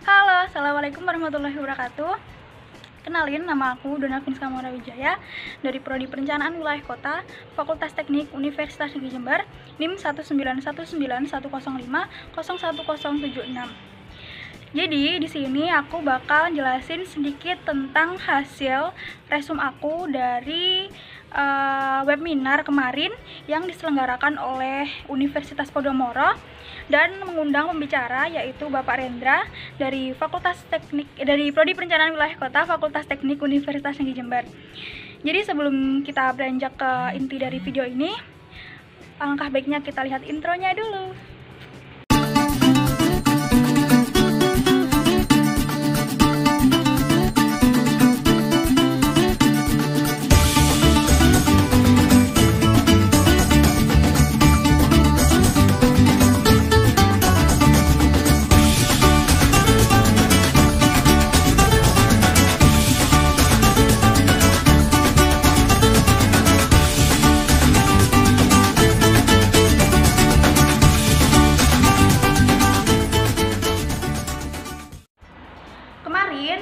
Halo, assalamualaikum warahmatullahi wabarakatuh. Kenalin, nama aku Dona Finska Wijaya dari Prodi Perencanaan Wilayah Kota, Fakultas Teknik Universitas Negeri Jember, NIM 1919105011076. Jadi di sini aku bakal jelasin sedikit tentang hasil resum aku dari webinar kemarin yang diselenggarakan oleh Universitas Podomoro dan mengundang pembicara yaitu Bapak Rendra dari Prodi Perencanaan Wilayah Kota, Fakultas Teknik Universitas Negeri Jember. Jadi sebelum kita beranjak ke inti dari video ini, alangkah baiknya kita lihat intronya dulu. Kemarin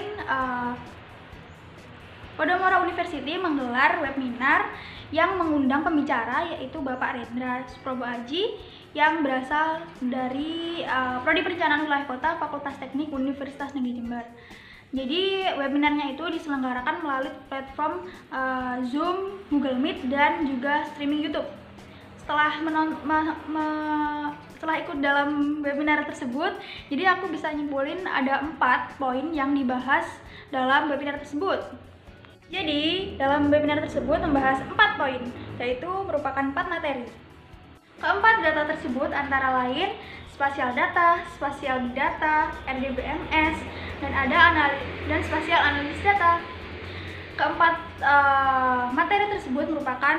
Podomoro University menggelar webinar yang mengundang pembicara yaitu Bapak Rendra Suprobo Aji yang berasal dari Prodi Perencanaan Wilayah Kota, Fakultas Teknik Universitas Negeri Jember. Jadi webinarnya itu diselenggarakan melalui platform Zoom, Google Meet, dan juga streaming YouTube. Setelah ikut dalam webinar tersebut, jadi aku bisa nyimpulin ada 4 poin yang dibahas dalam webinar tersebut. Jadi, dalam webinar tersebut membahas 4 poin, yaitu merupakan 4 materi. Keempat data tersebut antara lain spasial data, spasial big data, RDBMS, dan spasial analisis data. Keempat materi tersebut merupakan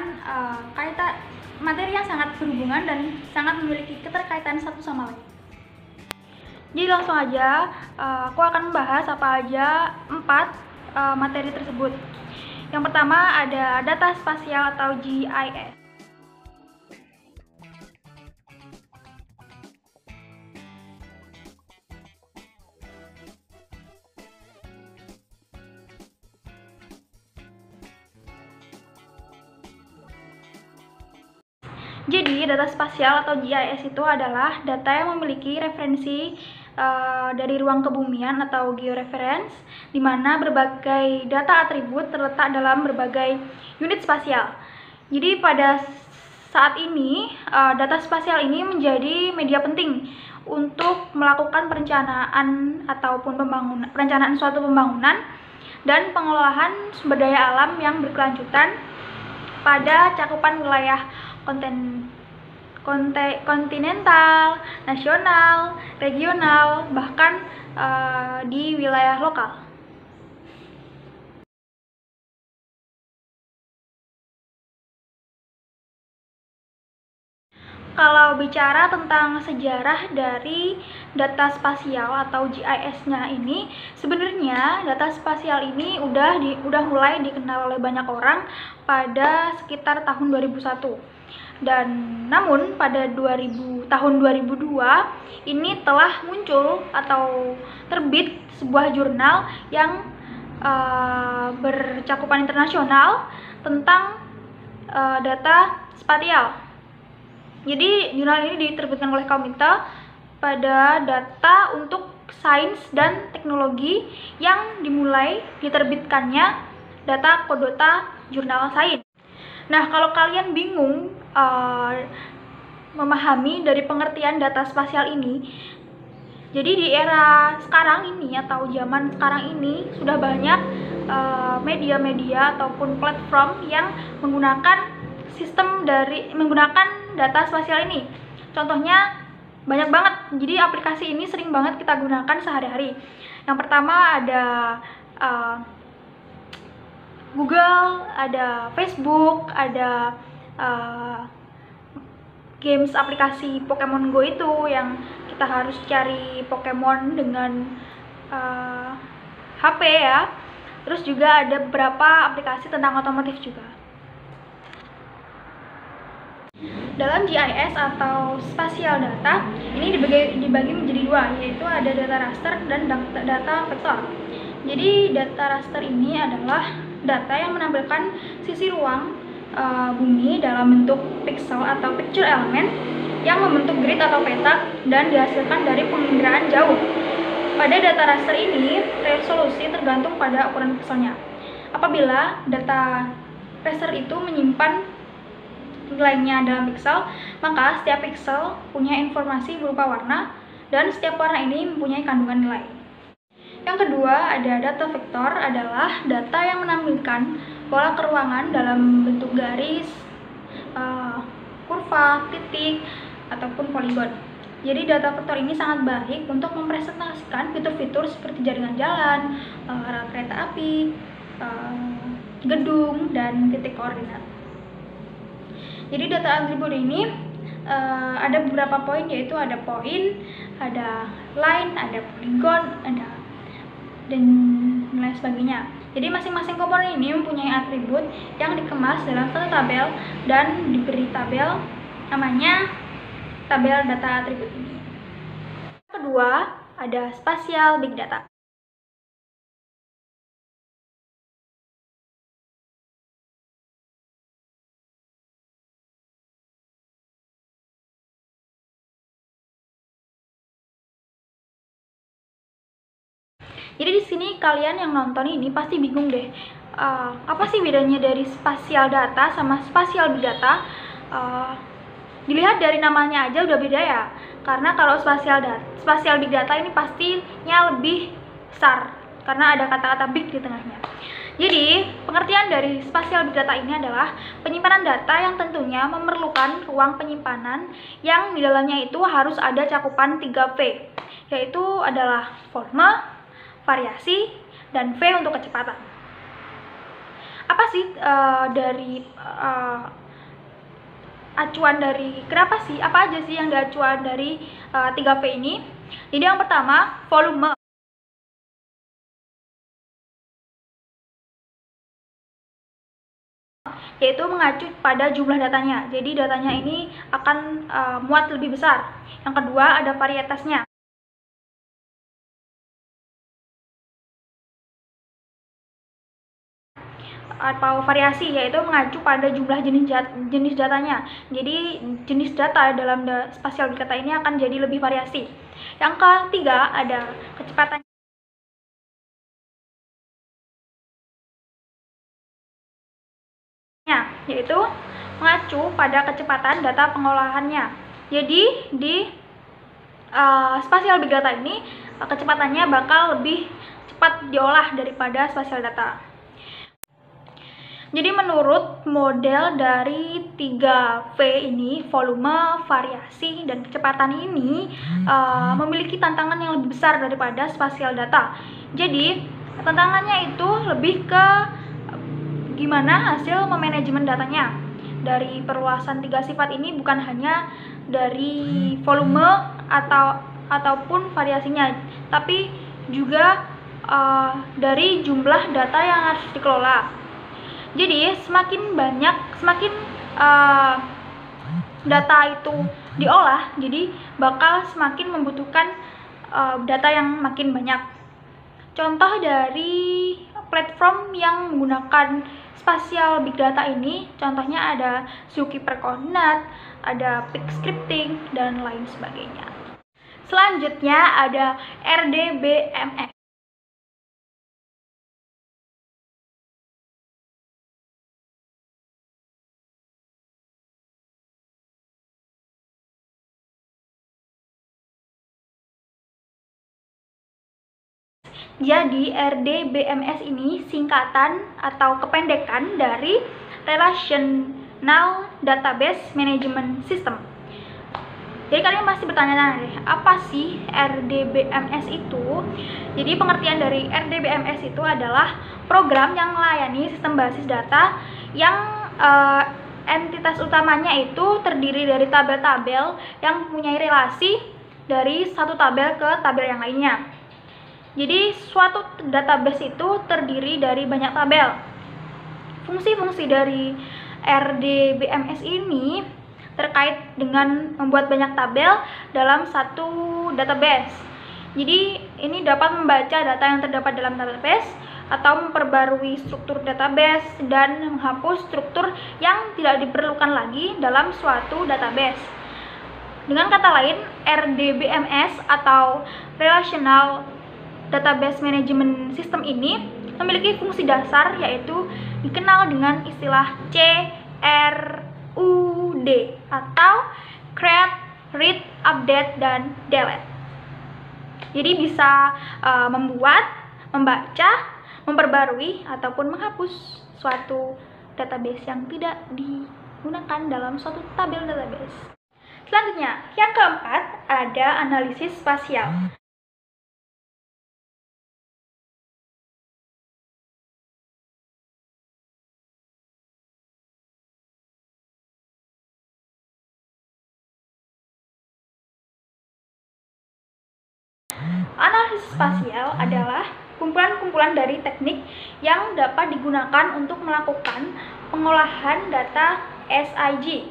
materi yang sangat berhubungan dan sangat memiliki keterkaitan satu sama lain. Jadi langsung aja, aku akan membahas apa aja 4 materi tersebut. Yang pertama ada data spasial atau GIS. Jadi, data spasial atau GIS itu adalah data yang memiliki referensi dari ruang kebumian atau georeference, di mana berbagai data atribut terletak dalam berbagai unit spasial. Jadi, pada saat ini, data spasial ini menjadi media penting untuk melakukan perencanaan ataupun perencanaan suatu pembangunan dan pengelolaan sumber daya alam yang berkelanjutan pada cakupan wilayah kontinental, nasional, regional, bahkan di wilayah lokal. Kalau bicara tentang sejarah dari data spasial atau GIS-nya ini, sebenarnya data spasial ini udah mulai dikenal oleh banyak orang pada sekitar tahun 2001. Dan namun pada tahun 2002 ini telah muncul atau terbit sebuah jurnal yang bercakupan internasional tentang data spasial. Jadi jurnal ini diterbitkan oleh Komite pada data untuk sains dan teknologi yang dimulai diterbitkannya data Kodota Jurnal Sains. Nah, kalau kalian bingung memahami dari pengertian data spasial ini, jadi di era sekarang ini atau zaman sekarang ini sudah banyak media-media ataupun platform yang menggunakan data spasial ini. Contohnya banyak banget, jadi aplikasi ini sering banget kita gunakan sehari-hari. Yang pertama ada Google, ada Facebook, ada games aplikasi Pokemon Go itu yang kita harus cari Pokemon dengan HP ya. Terus juga ada beberapa aplikasi tentang otomotif juga. Dalam GIS atau spatial data ini dibagi menjadi dua, yaitu ada data raster dan data vektor. Jadi data raster ini adalah data yang menampilkan sisi ruang bumi dalam bentuk pixel atau picture element yang membentuk grid atau peta dan dihasilkan dari penginderaan jauh. Pada data raster ini, resolusi tergantung pada ukuran pixelnya. Apabila data raster itu menyimpan nilainya dalam pixel, maka setiap pixel punya informasi berupa warna dan setiap warna ini mempunyai kandungan nilai. Yang kedua, ada data vektor, adalah data yang menampilkan pola keruangan dalam bentuk garis, kurva, titik, ataupun poligon. Jadi data vektor ini sangat baik untuk mempresentasikan fitur-fitur seperti jaringan jalan, rel kereta api, gedung, dan titik koordinat. Jadi data atribut ini ada beberapa poin, yaitu ada poin, ada line, ada poligon, dan lain sebagainya. Jadi masing-masing komponen ini mempunyai atribut yang dikemas dalam satu tabel dan diberi tabel namanya tabel data atribut ini. Kedua, ada spatial big data. Jadi di sini kalian yang nonton ini pasti bingung deh, apa sih bedanya dari spatial data sama spatial big data? Dilihat dari namanya aja udah beda ya. Karena kalau spatial big data ini pastinya lebih besar karena ada kata-kata big di tengahnya. Jadi, pengertian dari spatial big data ini adalah penyimpanan data yang tentunya memerlukan ruang penyimpanan yang di dalamnya itu harus ada cakupan 3V, yaitu adalah volume, variasi, dan V untuk kecepatan. Apa sih acuan dari apa aja sih yang diacuan dari 3V ini? Jadi yang pertama, volume. Yaitu mengacu pada jumlah datanya. Jadi datanya ini akan muat lebih besar. Yang kedua, ada varietasnya. Atau variasi, yaitu mengacu pada jumlah jenis datanya. Jadi jenis data dalam spatial big data ini akan jadi lebih variasi. Yang ketiga, ada kecepatan, yaitu mengacu pada kecepatan data pengolahannya. Jadi di spatial big data ini kecepatannya bakal lebih cepat diolah daripada spatial data. Jadi menurut model dari 3V ini, volume, variasi, dan kecepatan ini memiliki tantangan yang lebih besar daripada spatial data. Jadi tantangannya itu lebih ke gimana hasil memanajemen datanya. Dari perluasan 3 sifat ini bukan hanya dari volume ataupun variasinya, tapi juga dari jumlah data yang harus dikelola. Jadi semakin data itu diolah, jadi bakal semakin membutuhkan data yang makin banyak. Contoh dari platform yang menggunakan spatial big data ini, contohnya ada Zookeeper Coordinate, ada Peak Scripting, dan lain sebagainya. Selanjutnya ada RDBMS. Jadi RDBMS ini singkatan atau kependekan dari Relational Database Management System. Jadi kalian pasti bertanya-tanya deh, apa sih RDBMS itu? Jadi pengertian dari RDBMS itu adalah program yang melayani sistem basis data yang entitas utamanya itu terdiri dari tabel-tabel yang mempunyai relasi dari satu tabel ke tabel yang lainnya. Jadi suatu database itu terdiri dari banyak tabel. Fungsi-fungsi dari RDBMS ini terkait dengan membuat banyak tabel dalam satu database. Jadi ini dapat membaca data yang terdapat dalam database atau memperbarui struktur database dan menghapus struktur yang tidak diperlukan lagi dalam suatu database. Dengan kata lain, RDBMS atau Relational Database Management System ini memiliki fungsi dasar yaitu dikenal dengan istilah CRUD atau Create, Read, Update, dan Delete. Jadi bisa membuat, membaca, memperbarui, ataupun menghapus suatu database yang tidak digunakan dalam suatu tabel database. Selanjutnya, yang keempat ada analisis spasial. Analisis spasial adalah kumpulan-kumpulan dari teknik yang dapat digunakan untuk melakukan pengolahan data SIG.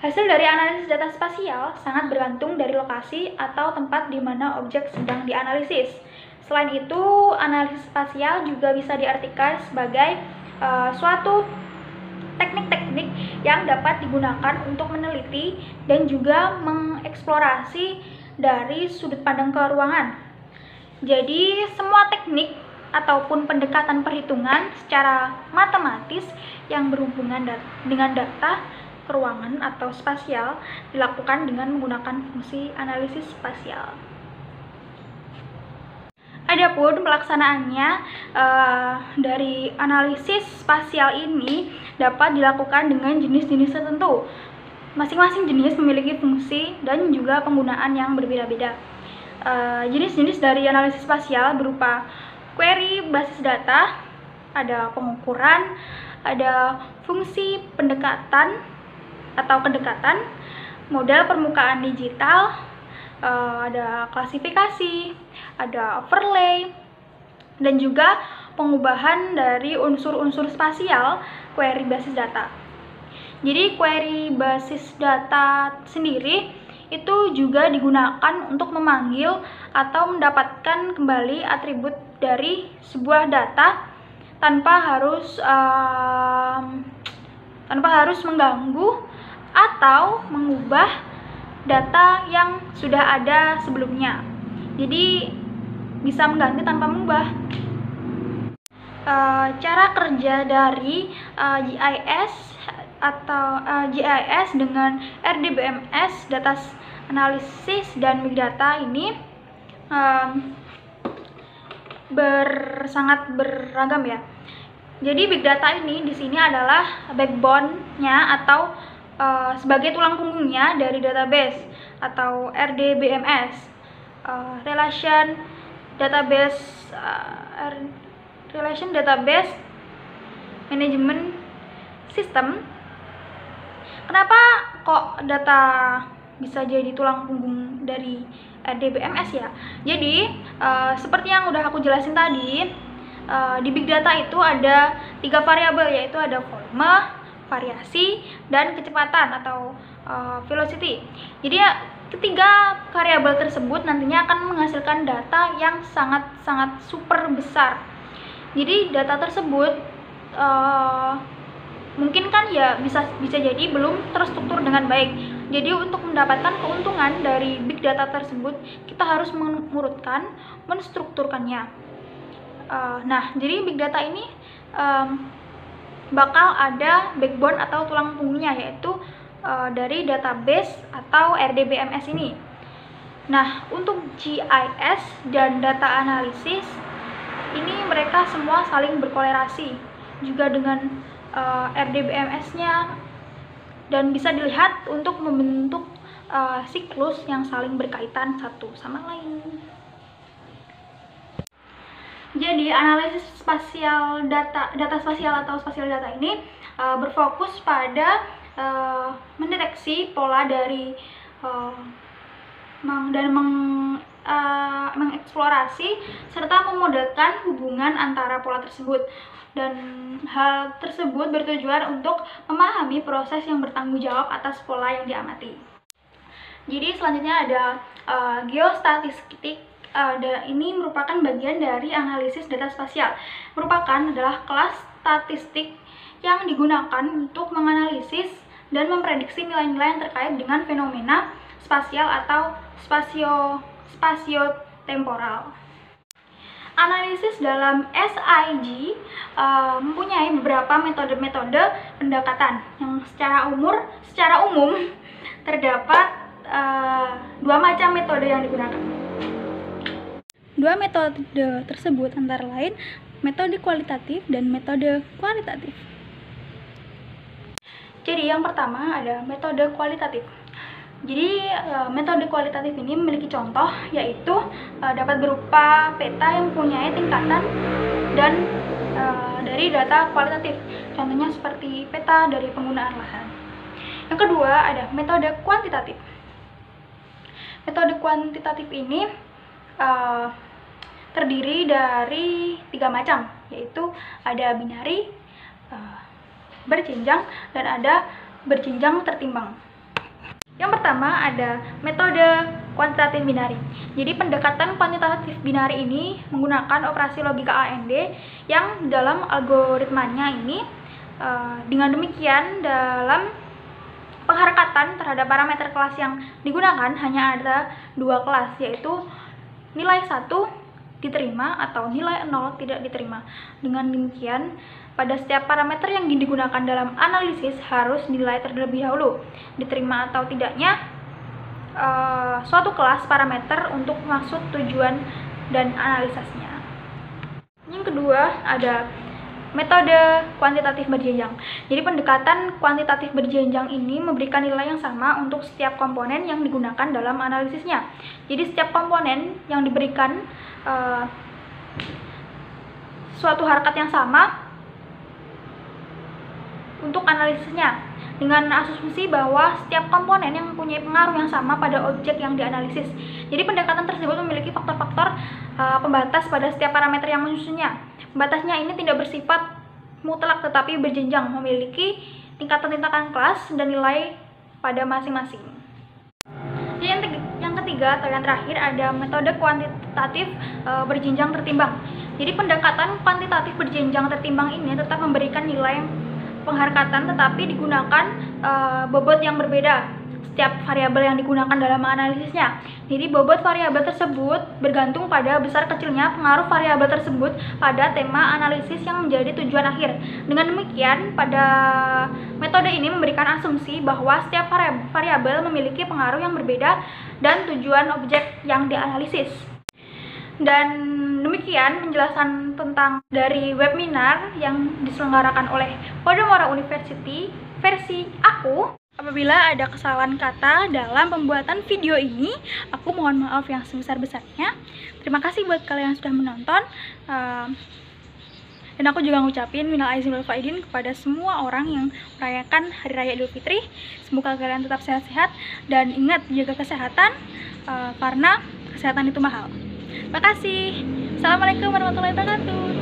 Hasil dari analisis data spasial sangat bergantung dari lokasi atau tempat di mana objek sedang dianalisis. Selain itu, analisis spasial juga bisa diartikan sebagai suatu teknik-teknik yang dapat digunakan untuk meneliti dan juga mengeksplorasi dari sudut pandang keruangan. Jadi, semua teknik ataupun pendekatan perhitungan secara matematis yang berhubungan dengan data keruangan atau spasial dilakukan dengan menggunakan fungsi analisis spasial. Adapun pelaksanaannya dari analisis spasial ini dapat dilakukan dengan jenis-jenis tertentu. Masing-masing jenis memiliki fungsi dan juga penggunaan yang berbeda-beda. Jenis-jenis dari analisis spasial berupa query basis data, ada pengukuran, ada fungsi pendekatan atau kedekatan, model permukaan digital, ada klasifikasi, ada overlay, dan juga pengubahan dari unsur-unsur spasial query basis data. Jadi query basis data sendiri itu juga digunakan untuk memanggil atau mendapatkan kembali atribut dari sebuah data tanpa harus mengganggu atau mengubah data yang sudah ada sebelumnya. Jadi bisa mengganti tanpa mengubah. Cara kerja dari GIS dengan RDBMS, data analisis dan big data ini sangat beragam ya. Jadi big data ini di sini adalah backbone-nya atau sebagai tulang punggungnya dari database atau RDBMS, Relation Database Management System. Kenapa kok data bisa jadi tulang punggung dari RDBMS ya? Jadi seperti yang udah aku jelasin tadi, di big data itu ada 3 variabel, yaitu ada volume, variasi, dan kecepatan atau velocity. Jadi ketiga variabel tersebut nantinya akan menghasilkan data yang sangat super besar. Jadi data tersebut mungkin kan ya bisa jadi belum terstruktur dengan baik. Jadi untuk mendapatkan keuntungan dari big data tersebut, kita harus menstrukturkannya. Nah, jadi big data ini bakal ada backbone atau tulang punggungnya, yaitu dari database atau RDBMS ini. Nah, untuk GIS dan data analisis ini mereka semua saling berkolerasi juga dengan RDBMS-nya, dan bisa dilihat untuk membentuk siklus yang saling berkaitan satu sama lain. Jadi analisis spasial data spasial atau spasial data ini berfokus pada mendeteksi pola dari dan mengeksplorasi serta memodelkan hubungan antara pola tersebut. Dan hal tersebut bertujuan untuk memahami proses yang bertanggung jawab atas pola yang diamati. Jadi selanjutnya ada geostatistik. Ini merupakan bagian dari analisis data spasial. Adalah kelas statistik yang digunakan untuk menganalisis dan memprediksi nilai-nilai yang terkait dengan fenomena spasial atau spasio-temporal. Analisis dalam SIG mempunyai beberapa metode-metode pendekatan yang secara umum terdapat dua macam metode yang digunakan. Dua metode tersebut antara lain metode kualitatif dan metode kuantitatif. Jadi yang pertama ada metode kualitatif. Jadi metode kualitatif ini memiliki contoh, yaitu dapat berupa peta yang mempunyai tingkatan dan dari data kualitatif. Contohnya seperti peta dari penggunaan lahan. Yang kedua ada metode kuantitatif. Metode kuantitatif ini terdiri dari 3 macam, yaitu ada binari, berjenjang, dan ada berjenjang tertimbang. Yang pertama ada metode kuantitatif binari. Jadi pendekatan kuantitatif binari ini menggunakan operasi logika AND yang dalam algoritmanya ini dengan demikian dalam pengharkatan terhadap parameter kelas yang digunakan hanya ada 2 kelas, yaitu nilai 1 diterima atau nilai 0 tidak diterima. Dengan demikian pada setiap parameter yang digunakan dalam analisis harus dinilai terlebih dahulu, diterima atau tidaknya suatu kelas parameter untuk maksud tujuan dan analisisnya. Yang kedua ada metode kuantitatif berjenjang. Jadi pendekatan kuantitatif berjenjang ini memberikan nilai yang sama untuk setiap komponen yang digunakan dalam analisisnya. Jadi setiap komponen yang diberikan suatu harkat yang sama untuk analisisnya, dengan asumsi bahwa setiap komponen yang mempunyai pengaruh yang sama pada objek yang dianalisis. Jadi pendekatan tersebut memiliki faktor-faktor pembatas pada setiap parameter yang menyusunnya. Pembatasnya ini tidak bersifat mutlak tetapi berjenjang, memiliki tingkatan-tingkatan kelas dan nilai pada masing-masing. Yang ketiga atau yang terakhir ada metode kuantitatif berjenjang tertimbang. Jadi pendekatan kuantitatif berjenjang tertimbang ini tetap memberikan nilai pengharkatan tetapi digunakan bobot yang berbeda setiap variabel yang digunakan dalam analisisnya. Jadi bobot variabel tersebut bergantung pada besar kecilnya pengaruh variabel tersebut pada tema analisis yang menjadi tujuan akhir. Dengan demikian, pada metode ini memberikan asumsi bahwa setiap variabel memiliki pengaruh yang berbeda dan tujuan objek yang dianalisis. Dan demikian penjelasan tentang dari webinar yang diselenggarakan oleh Podomoro University versi aku. Apabila ada kesalahan kata dalam pembuatan video ini, aku mohon maaf yang sebesar-besarnya. Terima kasih buat kalian yang sudah menonton. Dan aku juga ngucapin minal aizin wal faizin kepada semua orang yang merayakan Hari Raya Idul Fitri. Semoga kalian tetap sehat-sehat dan ingat jaga kesehatan karena kesehatan itu mahal. Terima kasih. Assalamualaikum warahmatullahi wabarakatuh.